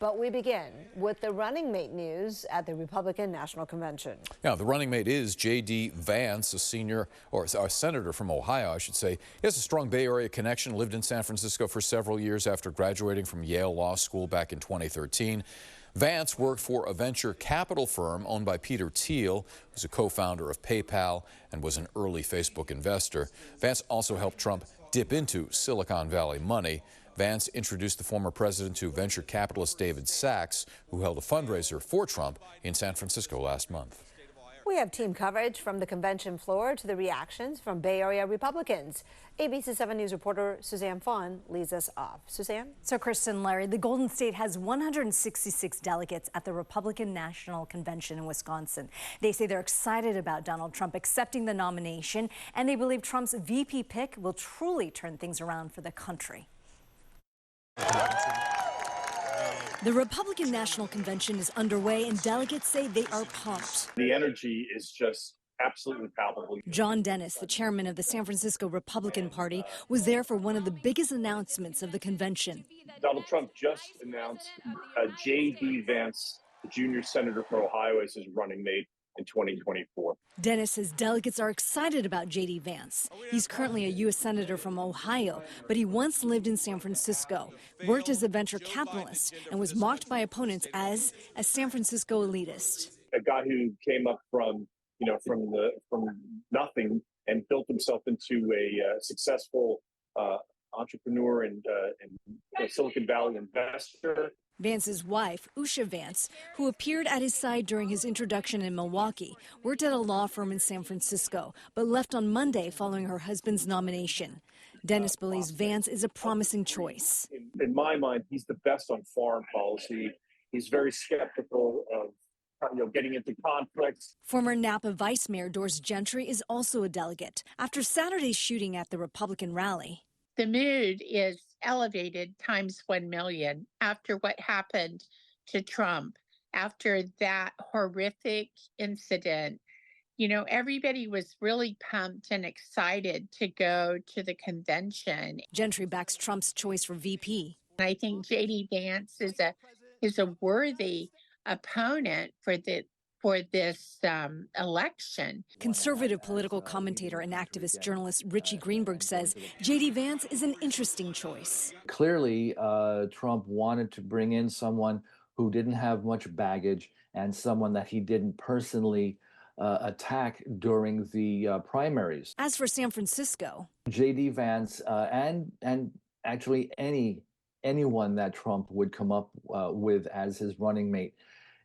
But we begin with the running mate news at the Republican National Convention. Yeah, the running mate is JD Vance, a senator from Ohio, I should say. He has a strong Bay Area connection, lived in San Francisco for several years after graduating from Yale Law School back in 2013. Vance worked for a venture capital firm owned by Peter Thiel, who's a co-founder of PayPal and was an early Facebook investor. Vance also helped Trump dip into Silicon Valley money. Vance introduced the former president to venture capitalist David Sachs, who held a fundraiser for Trump in San Francisco last month. We have team coverage from the convention floor to the reactions from Bay Area Republicans. ABC 7 News reporter Suzanne Fawn leads us off. Suzanne? So, Kristen, Larry, the Golden State has 166 delegates at the Republican National Convention in Wisconsin. They say they're excited about Donald Trump accepting the nomination, and they believe Trump's VP pick will truly turn things around for the country. The Republican National Convention is underway, and delegates say they are pumped. The energy is just absolutely palpable. John Dennis, the chairman of the San Francisco Republican Party, was there for one of the biggest announcements of the convention. Donald Trump just announced JD Vance, the junior senator for Ohio, as his running mate in 2024. Dennis says delegates are excited about JD Vance. He's currently a U.S. senator from Ohio, but he once lived in San Francisco, worked as a venture capitalist, and was mocked by opponents as a San Francisco elitist. A guy who came up from nothing and built himself into a successful entrepreneur and a Silicon Valley investor. Vance's wife, Usha Vance, who appeared at his side during his introduction in Milwaukee, worked at a law firm in San Francisco, but left on Monday following her husband's nomination. Dennis believes Vance is a promising choice. In my mind, he's the best on foreign policy. He's very skeptical of getting into conflicts. Former Napa Vice Mayor Doris Gentry is also a delegate after Saturday's shooting at the Republican rally. The mood is elevated times 1 million after what happened to Trump, after that horrific incident. You know, everybody was really pumped and excited to go to the convention. Gentry backs Trump's choice for VP. I think JD Vance is a worthy opponent for this election. Conservative political commentator and activist journalist Richie Greenberg says JD Vance is an interesting choice. Clearly, Trump wanted to bring in someone who didn't have much baggage and someone that he didn't personally attack during the primaries. As for San Francisco, JD Vance and actually anyone that Trump would come up with as his running mate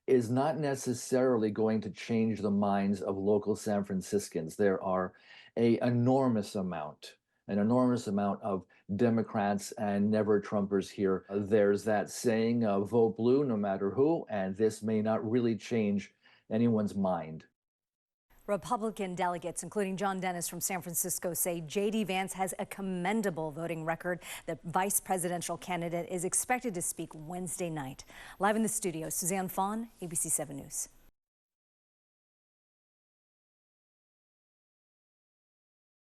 is not necessarily going to change the minds of local San Franciscans. There are an enormous amount of Democrats and never Trumpers here. There's that saying, vote blue no matter who, and this may not really change anyone's mind. Republican delegates, including John Dennis from San Francisco, say JD Vance has a commendable voting record. The vice presidential candidate is expected to speak Wednesday night. Live in the studio, Suzanne Fawn, ABC 7 News.